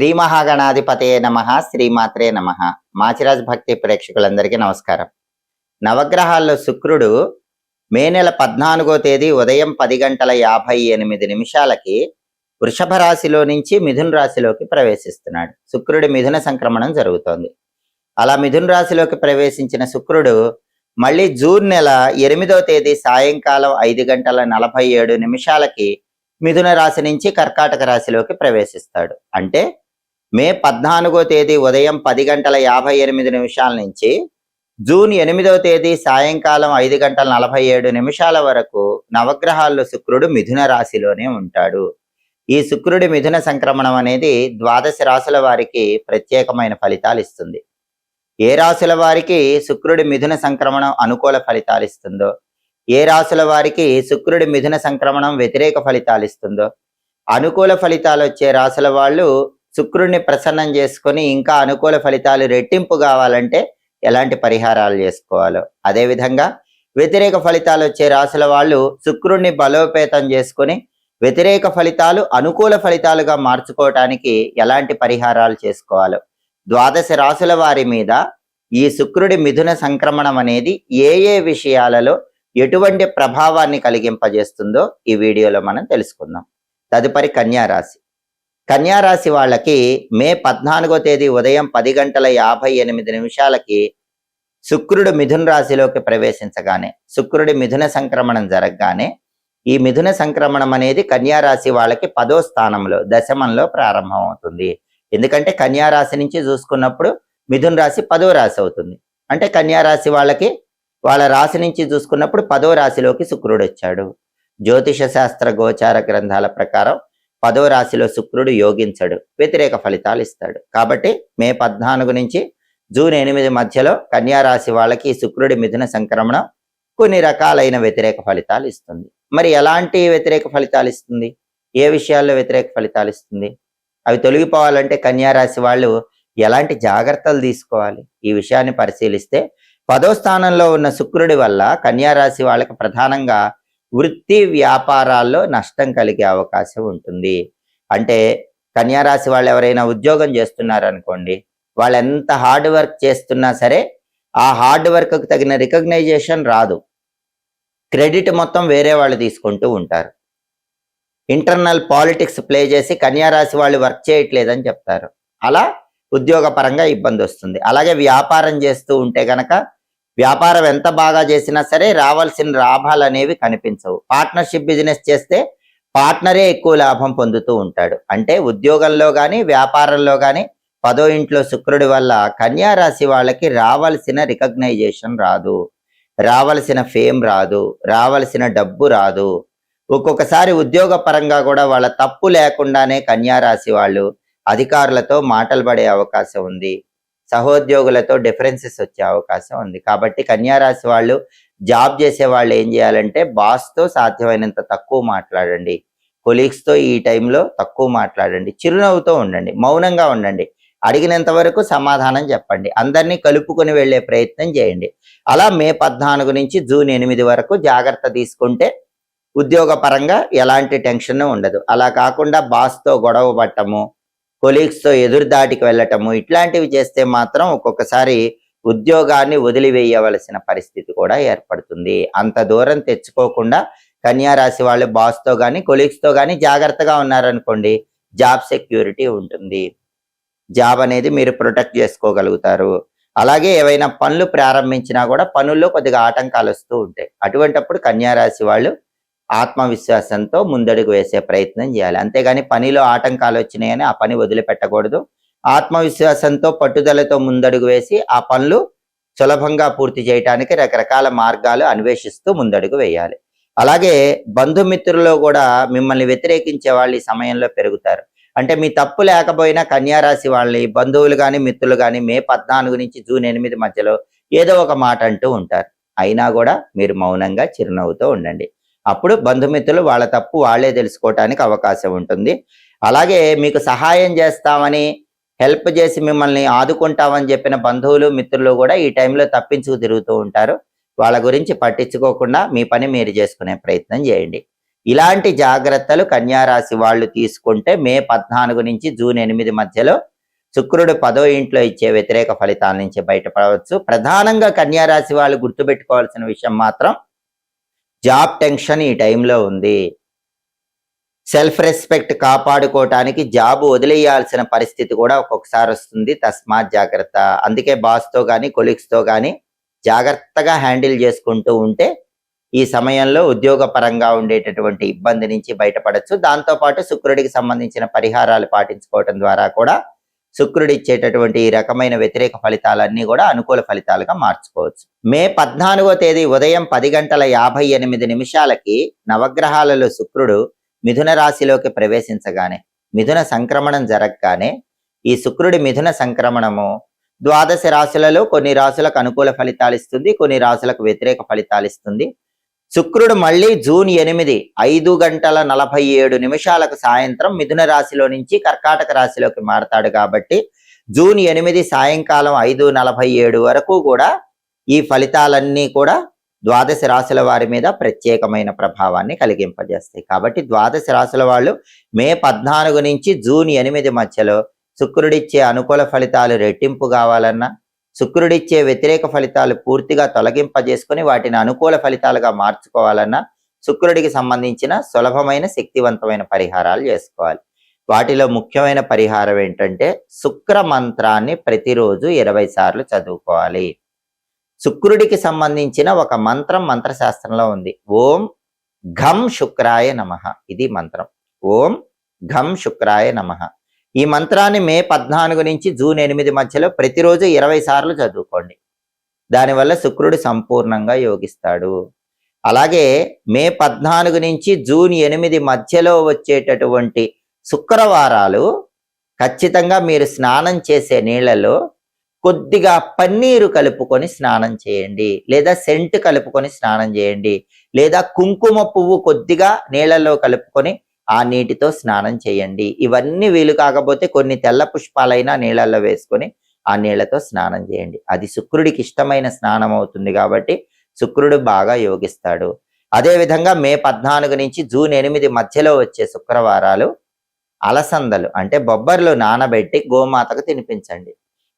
శ్రీ మహాగణాధిపతయే నమః, శ్రీమాత్రే నమః. మాచిరాజ్ భక్తి ప్రేక్షకులందరికీ నమస్కారం. నవగ్రహాల్లో శుక్రుడు మే నెల 14వ తేదీ ఉదయం 10:58 వృషభ రాశిలో నుంచి మిథున రాశిలోకి ప్రవేశిస్తున్నాడు. శుక్రుడి మిథున సంక్రమణం జరుగుతోంది. అలా మిథున రాశిలోకి ప్రవేశించిన శుక్రుడు మళ్ళీ జూన్ నెల 8వ తేదీ సాయంకాలం 5:47 మిథున రాశి నుంచి కర్కాటక రాశిలోకి ప్రవేశిస్తాడు. అంటే మే 14వ తేదీ ఉదయం 10:58 నుంచి జూన్ 8వ తేదీ సాయంకాలం 5:47 వరకు నవగ్రహాల్లో శుక్రుడు మిథున రాశిలోనే ఉంటాడు. ఈ శుక్రుడి మిథున సంక్రమణం అనేది 12 రాశుల వారికి ప్రత్యేకమైన ఫలితాలు ఇస్తుంది. ఏ రాశుల వారికి శుక్రుడి మిథున సంక్రమణం అనుకూల ఫలితాలు ఇస్తుందో, ఏ రాశుల వారికి శుక్రుడి మిథున సంక్రమణం వ్యతిరేక ఫలితాలు ఇస్తుందో, అనుకూల ఫలితాలు వచ్చే రాశుల వాళ్ళు శుక్రుడిని ప్రసన్నం చేసుకొని ఇంకా అనుకూల ఫలితాలు రెట్టింపు కావాలంటే ఎలాంటి పరిహారాలు చేసుకోవాలో, అదేవిధంగా వ్యతిరేక ఫలితాలు వచ్చే రాశుల వాళ్ళు శుక్రుడిని బలోపేతం చేసుకొని వ్యతిరేక ఫలితాలు అనుకూల ఫలితాలుగా మార్చుకోవటానికి ఎలాంటి పరిహారాలు చేసుకోవాలో, 12 రాశుల వారి మీద ఈ శుక్రుడి మిథున సంక్రమణం అనేది ఏ ఏ విషయాలలో ఎటువంటి ప్రభావాన్ని కలిగింపజేస్తుందో ఈ వీడియోలో మనం తెలుసుకుందాం. తదుపరి కన్యారాశి. కన్యారాశి వాళ్ళకి మే 14వ తేదీ ఉదయం 10:58 శుక్రుడు మిథున రాశిలోకి ప్రవేశించగానే, శుక్రుడి మిథున సంక్రమణం జరగగానే ఈ మిథున సంక్రమణం అనేది కన్యారాశి వాళ్ళకి 10వ స్థానంలో దశమంలో ప్రారంభం అవుతుంది. ఎందుకంటే కన్యారాశి నుంచి చూసుకున్నప్పుడు మిథున రాశి 10వ రాశి అవుతుంది. అంటే కన్యారాశి వాళ్ళకి వాళ్ళ రాశి నుంచి చూసుకున్నప్పుడు 10వ రాశిలోకి శుక్రుడు వచ్చాడు. జ్యోతిష శాస్త్ర గోచార గ్రంథాల ప్రకారం 10వ రాశిలో శుక్రుడు యోగించడు, వ్యతిరేక ఫలితాలు ఇస్తాడు. కాబట్టి మే 14 నుంచి జూన్ 8 మధ్యలో కన్యారాశి వాళ్ళకి శుక్రుడి మిథున సంక్రమణం కొన్ని రకాలైన వ్యతిరేక ఫలితాలు ఇస్తుంది. మరి ఎలాంటి వ్యతిరేక ఫలితాలు ఇస్తుంది, ఏ విషయాల్లో వ్యతిరేక ఫలితాలు ఇస్తుంది, అవి తొలగిపోవాలంటే కన్యారాశి వాళ్ళు ఎలాంటి జాగ్రత్తలు తీసుకోవాలి, ఈ విషయాన్ని పరిశీలిస్తే 10వ స్థానంలో ఉన్న శుక్రుడి వల్ల కన్యారాశి వాళ్ళకి ప్రధానంగా వృత్తి వ్యాపారాల్లో నష్టం కలిగే అవకాశం ఉంటుంది. అంటే కన్యారాశి వాళ్ళు ఎవరైనా ఉద్యోగం చేస్తున్నారనుకోండి, వాళ్ళు ఎంత హార్డ్ వర్క్ చేస్తున్నా సరే ఆ హార్డ్ వర్క్కి తగిన రికగ్నైజేషన్ రాదు. క్రెడిట్ మొత్తం వేరే వాళ్ళు తీసుకుంటూ ఉంటారు. ఇంటర్నల్ పాలిటిక్స్ ప్లే చేసి కన్యారాశి వాళ్ళు వర్క్ చేయట్లేదని చెప్తారు. అలా ఉద్యోగపరంగా ఇబ్బంది వస్తుంది. అలాగే వ్యాపారం చేస్తూ ఉంటే గనక వ్యాపారం ఎంత బాగా చేసినా సరే రావాల్సిన లాభాలు అనేవి కనిపించవు. పార్ట్నర్షిప్ బిజినెస్ చేస్తే పార్ట్నరే ఎక్కువ లాభం పొందుతూ ఉంటాడు. అంటే ఉద్యోగంలో కానీ వ్యాపారంలో కానీ 10వ ఇంట్లో శుక్రుడి వల్ల కన్యారాశి వాళ్ళకి రావాల్సిన రికగ్నైజేషన్ రాదు, రావాల్సిన ఫేమ్ రాదు, రావాల్సిన డబ్బు రాదు. ఒక్కొక్కసారి ఉద్యోగ పరంగా కూడా వాళ్ళ తప్పు లేకుండానే కన్యారాశి వాళ్ళు అధికారులతో మాటలు పడే అవకాశం ఉంది, సహోద్యోగులతో డిఫరెన్సెస్ వచ్చే అవకాశం ఉంది. కాబట్టి కన్యారాశి వాళ్ళు జాబ్ చేసే వాళ్ళు ఏం చేయాలంటే బాస్తో సాధ్యమైనంత తక్కువ మాట్లాడండి, కొలీగ్స్తో ఈ టైంలో తక్కువ మాట్లాడండి, చిరునవ్వుతో ఉండండి, మౌనంగా ఉండండి, అడిగినంత వరకు సమాధానం చెప్పండి, అందరినీ కలుపుకొని వెళ్ళే ప్రయత్నం చేయండి. అలా మే 14 నుంచి జూన్ 8 వరకు జాగ్రత్త తీసుకుంటే ఉద్యోగ పరంగా ఎలాంటి టెన్షన్ ఉండదు. అలా కాకుండా బాస్తో గొడవ పట్టము, కొలీగ్స్తో ఎదురుదాటికి వెళ్ళటము ఇట్లాంటివి చేస్తే మాత్రం ఒక్కొక్కసారి ఉద్యోగాన్ని వదిలివేయవలసిన పరిస్థితి కూడా ఏర్పడుతుంది. అంత దూరం తెచ్చుకోకుండా కన్యారాశి వాళ్ళు బాస్తో కానీ కొలీగ్స్తో కానీ జాగ్రత్తగా ఉన్నారనుకోండి, జాబ్ సెక్యూరిటీ ఉంటుంది, జాబ్ అనేది మీరు ప్రొటెక్ట్ చేసుకోగలుగుతారు. అలాగే ఏవైనా పనులు ప్రారంభించినా కూడా పనుల్లో కొద్దిగా ఆటంకాలు వస్తూ ఉంటాయి. అటువంటప్పుడు కన్యారాశి వాళ్ళు ఆత్మవిశ్వాసంతో ముందడుగు వేసే ప్రయత్నం చేయాలి. అంతేగాని పనిలో ఆటంకాలు వచ్చినాయని ఆ పని వదిలిపెట్టకూడదు. ఆత్మవిశ్వాసంతో పట్టుదలతో ముందడుగు వేసి ఆ పనులు సులభంగా పూర్తి చేయడానికి రకరకాల మార్గాలు అన్వేషిస్తూ ముందడుగు వేయాలి. అలాగే బంధుమిత్రుల్లో కూడా మిమ్మల్ని వ్యతిరేకించే వాళ్ళు ఈ సమయంలో పెరుగుతారు. అంటే మీ తప్పు లేకపోయినా కన్యారాశి వాళ్ళని బంధువులు కానీ మిత్రులు కానీ మే 14 నుంచి జూన్ 8 మధ్యలో ఏదో ఒక మాట అంటూ ఉంటారు. అయినా కూడా మీరు మౌనంగా చిరునవ్వుతో ఉండండి. అప్పుడు బంధుమిత్రులు వాళ్ళ తప్పు వాళ్ళే తెలుసుకోవటానికి అవకాశం ఉంటుంది. అలాగే మీకు సహాయం చేస్తామని, హెల్ప్ చేసి మిమ్మల్ని ఆదుకుంటామని చెప్పిన బంధువులు మిత్రులు కూడా ఈ టైంలో తప్పించుకు తిరుగుతూ ఉంటారు. వాళ్ళ గురించి పట్టించుకోకుండా మీ పని మీరు చేసుకునే ప్రయత్నం చేయండి. ఇలాంటి జాగ్రత్తలు కన్యా రాశి వాళ్ళు తీసుకుంటే మే 14 నుంచి జూన్ 8 మధ్యలో శుక్రుడు 10వ ఇంట్లో ఇచ్చే వ్యతిరేక ఫలితాల నుంచి బయటపడవచ్చు. ప్రధానంగా కన్యా రాశి వాళ్ళు గుర్తుపెట్టుకోవాల్సిన విషయం మాత్రం జాబ్ టెన్షన్ ఈ టైంలో ఉంది. సెల్ఫ్ రెస్పెక్ట్ కాపాడుకోవటానికి జాబ్ వదిలేయాల్సిన పరిస్థితి కూడా ఒక్కొక్కసారి వస్తుంది. తస్మాత్ జాగ్రత్త. అందుకే బాస్తో కానీ కొలీగ్స్తో కానీ జాగ్రత్తగా హ్యాండిల్ చేసుకుంటూ ఉంటే ఈ సమయంలో ఉద్యోగపరంగా ఉండేటటువంటి ఇబ్బంది నుంచి బయటపడచ్చు. దాంతోపాటు శుక్రుడికి సంబంధించిన పరిహారాలు పాటించుకోవటం ద్వారా కూడా శుక్రుడు ఇచ్చేటటువంటి ఈ రకమైన వ్యతిరేక ఫలితాలన్నీ కూడా అనుకూల ఫలితాలుగా మార్చుకోవచ్చు. మే 14వ తేదీ ఉదయం 10:58 నవగ్రహాలలో శుక్రుడు మిథున రాశిలోకి ప్రవేశించగానే, మిథున సంక్రమణం జరగగానే, ఈ శుక్రుడి మిథున సంక్రమణము 12 రాశులలో కొన్ని రాశులకు అనుకూల ఫలితాలు ఇస్తుంది, కొన్ని రాశులకు వ్యతిరేక ఫలితాలు ఇస్తుంది. శుక్రుడు మళ్ళీ జూన్ 8 5:47 సాయంత్రం మిథున రాశిలో నుంచి కర్కాటక రాశిలోకి మారతాడు. కాబట్టి జూన్ 8 సాయంకాలం 5:47 వరకు కూడా ఈ ఫలితాలన్నీ కూడా 12 రాశుల వారి మీద ప్రత్యేకమైన ప్రభావాన్ని కలిగింపజేస్తాయి. కాబట్టి 12 రాశుల వాళ్ళు మే 14 నుంచి జూన్ 8 మధ్యలో శుక్రుడిచ్చే అనుకూల ఫలితాలు రెట్టింపు కావాలన్నా, శుక్రుడిచ్చే వ్యతిరేక ఫలితాలు పూర్తిగా తొలగింపజేసుకుని వాటిని అనుకూల ఫలితాలుగా మార్చుకోవాలన్నా శుక్రుడికి సంబంధించిన సులభమైన శక్తివంతమైన పరిహారాలు చేసుకోవాలి. వాటిలో ముఖ్యమైన పరిహారం ఏంటంటే శుక్ర మంత్రాన్ని ప్రతిరోజు 20 సార్లు చదువుకోవాలి. శుక్రుడికి సంబంధించిన ఒక మంత్రం మంత్రశాస్త్రంలో ఉంది. ఓం ఘం శుక్రాయ నమః. ఇది మంత్రం. ఓం ఘం శుక్రాయ నమః. ఈ మంత్రాన్ని మే 14 నుంచి జూన్ 8 మధ్యలో ప్రతిరోజు 20 సార్లు చదువుకోండి. దానివల్ల శుక్రుడు సంపూర్ణంగా యోగిస్తాడు. అలాగే మే 14 నుంచి జూన్ 8 మధ్యలో వచ్చేటటువంటి శుక్రవారాలు ఖచ్చితంగా మీరు స్నానం చేసే నీళ్లలో కొద్దిగా పన్నీరు కలుపుకొని స్నానం చేయండి, లేదా సెంట్ కలుపుకొని స్నానం చేయండి, లేదా కుంకుమ పువ్వు కొద్దిగా నీళ్లలో కలుపుకొని ఆ నీటితో స్నానం చేయండి. ఇవన్నీ వీలు కాకపోతే కొన్ని తెల్ల పుష్పాలైనా నీళ్ళల్లో వేసుకొని ఆ నీళ్లతో స్నానం చేయండి. అది శుక్రుడికి ఇష్టమైన స్నానం అవుతుంది కాబట్టి శుక్రుడు బాగా యోగిస్తాడు. అదేవిధంగా మే 14 నుంచి జూన్ 8 మధ్యలో వచ్చే శుక్రవారాలు అలసందలు అంటే బొబ్బర్లు నానబెట్టి గోమాతకు తినిపించండి,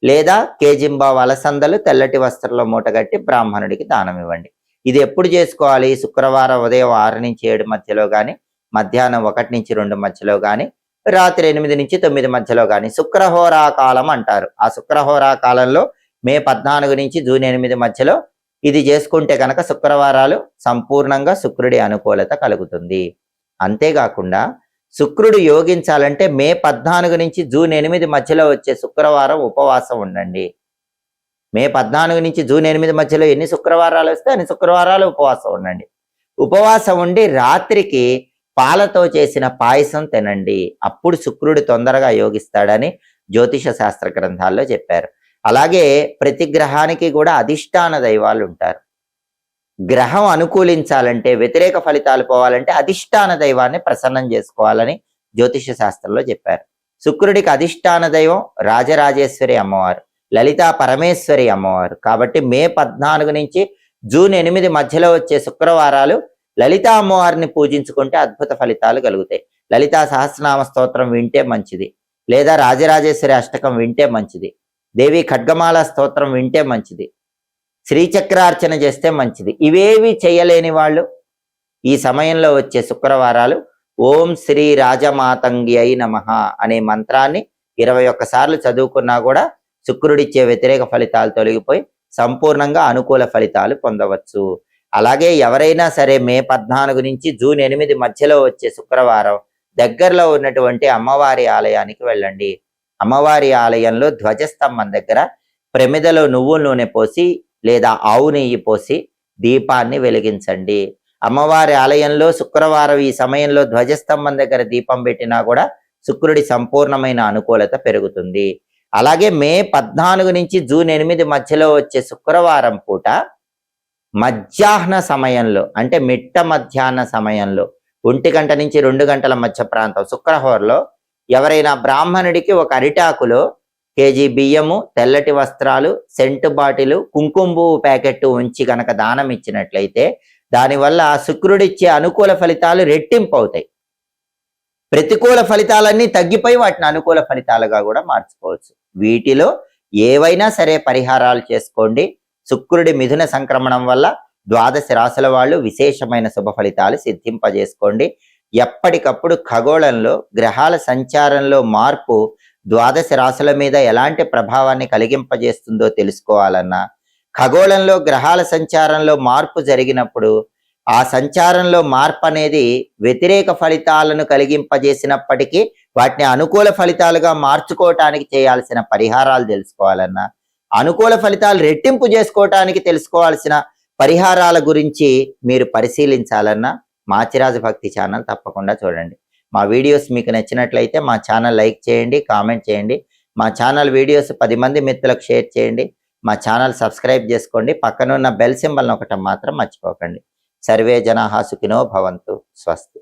లేదా కేజింబావు అలసందలు తెల్లటి వస్త్రంలో మూటగట్టి బ్రాహ్మణుడికి దానం ఇవ్వండి. ఇది ఎప్పుడు చేసుకోవాలి? శుక్రవారం ఉదయం 6 నుంచి 7 మధ్యలో కానీ, మధ్యాహ్నం 1 నుంచి 2 మధ్యలో కానీ, రాత్రి 8 నుంచి 9 మధ్యలో కానీ. శుక్రహోరా కాలం అంటారు. ఆ శుక్రహోరా కాలంలో మే 14 నుంచి జూన్ 8 మధ్యలో ఇది చేసుకుంటే కనుక శుక్రవారాలు సంపూర్ణంగా శుక్రుడి అనుకూలత కలుగుతుంది. అంతేకాకుండా శుక్రుడు యోగించాలంటే మే 14 నుంచి జూన్ 8 మధ్యలో వచ్చే శుక్రవారం ఉపవాసం ఉండండి. మే 14 నుంచి జూన్ 8 మధ్యలో ఎన్ని శుక్రవారాలు వస్తే అన్ని శుక్రవారాలు ఉపవాసం ఉండండి. ఉపవాసం ఉండి రాత్రికి పాలతో చేసిన పాయసం తినండి. అప్పుడు శుక్రుడు తొందరగా యోగిస్తాడని జ్యోతిష శాస్త్ర గ్రంథాల్లో చెప్పారు. అలాగే ప్రతి గ్రహానికి కూడా అధిష్టాన దైవాలు ఉంటారు. గ్రహం అనుకూలించాలంటే, వ్యతిరేక ఫలితాలు పోవాలంటే అధిష్టాన దైవాన్ని ప్రసన్నం చేసుకోవాలని జ్యోతిష శాస్త్రంలో చెప్పారు. శుక్రుడికి అధిష్టాన దైవం రాజరాజేశ్వరి అమ్మవారు, లలితా పరమేశ్వరి అమ్మవారు. కాబట్టి మే 14 నుంచి జూన్ 8 మధ్యలో వచ్చే శుక్రవారాలు లలితా అమ్మవారిని పూజించుకుంటే అద్భుత ఫలితాలు కలుగుతాయి. లలితా సహస్రనామ స్తోత్రం వింటే మంచిది, లేదా రాజరాజేశ్వరి అష్టకం వింటే మంచిది, దేవి ఖడ్గమాల స్తోత్రం వింటే మంచిది, శ్రీచక్రార్చన చేస్తే మంచిది. ఇవేవి చేయలేని వాళ్ళు ఈ సమయంలో వచ్చే శుక్రవారాలు ఓం శ్రీ రాజమాతంగి అయి నమః అనే మంత్రాన్ని 21 సార్లు చదువుకున్నా కూడా శుక్రుడిచ్చే వ్యతిరేక ఫలితాలు తొలగిపోయి సంపూర్ణంగా అనుకూల ఫలితాలు పొందవచ్చు. అలాగే ఎవరైనా సరే మే 14 నుంచి జూన్ 8 మధ్యలో వచ్చే శుక్రవారం దగ్గరలో ఉన్నటువంటి అమ్మవారి ఆలయానికి వెళ్ళండి. అమ్మవారి ఆలయంలో ధ్వజస్తంభం దగ్గర ప్రమిదలో నువ్వుల నూనె పోసి లేదా ఆవు నెయ్యి పోసి దీపాన్ని వెలిగించండి. అమ్మవారి ఆలయంలో శుక్రవారం ఈ సమయంలో ధ్వజస్తంభం దగ్గర దీపం పెట్టినా కూడా శుక్రుడి సంపూర్ణమైన అనుకూలత పెరుగుతుంది. అలాగే మే 14 నుంచి జూన్ 8 మధ్యలో వచ్చే శుక్రవారం పూట మధ్యాహ్న సమయంలో అంటే మిట్ట మధ్యాహ్న సమయంలో 1 గంట నుంచి 2 గంటల మధ్య ప్రాంతం శుక్రహోరలో ఎవరైనా బ్రాహ్మణుడికి ఒక అరిటాకులో కేజీ బియ్యము, తెల్లటి వస్త్రాలు, సెంటు బాటిలు, కుంకుమ పువ్వు ప్యాకెట్ ఉంచి కనుక దానం ఇచ్చినట్లయితే దానివల్ల శుక్రుడిచ్చే అనుకూల ఫలితాలు రెట్టింపు అవుతాయి. ప్రతికూల ఫలితాలన్నీ తగ్గిపోయి వాటిని అనుకూల ఫలితాలుగా కూడా మార్చుకోవచ్చు. వీటిలో ఏవైనా సరే పరిహారాలు చేసుకోండి. శుక్రుడి మిథున సంక్రమణం వల్ల ద్వాదశ రాశుల వాళ్ళు విశేషమైన శుభ ఫలితాలు సిద్ధింపజేసుకోండి. ఎప్పటికప్పుడు ఖగోళంలో గ్రహాల సంచారంలో మార్పు ద్వాదశ రాశుల మీద ఎలాంటి ప్రభావాన్ని కలిగింపజేస్తుందో తెలుసుకోవాలన్నా, ఖగోళంలో గ్రహాల సంచారంలో మార్పు జరిగినప్పుడు ఆ సంచారంలో మార్పు అనేది వ్యతిరేక ఫలితాలను కలిగింపజేసినప్పటికీ వాటిని అనుకూల ఫలితాలుగా మార్చుకోవటానికి చేయాల్సిన పరిహారాలు తెలుసుకోవాలన్నా, అనుకూల ఫలితాలు రెట్టింపు చేసుకోవటానికి తెలుసుకోవాల్సిన పరిహారాల గురించి మీరు పరిశీలించాలన్నా మాచిరాజు భక్తి ఛానల్ తప్పకుండా చూడండి. మా వీడియోస్ మీకు నచ్చినట్లయితే మా ఛానల్ లైక్ చేయండి, కామెంట్ చేయండి. మా ఛానల్ వీడియోస్ 10 మంది మిత్రులకు షేర్ చేయండి. మా ఛానల్ సబ్స్క్రైబ్ చేసుకోండి. పక్కనున్న బెల్ సింబల్ నొక్కటం మాత్రం మర్చిపోకండి. సర్వే జనాః సుఖినో భవంతు. స్వస్తి.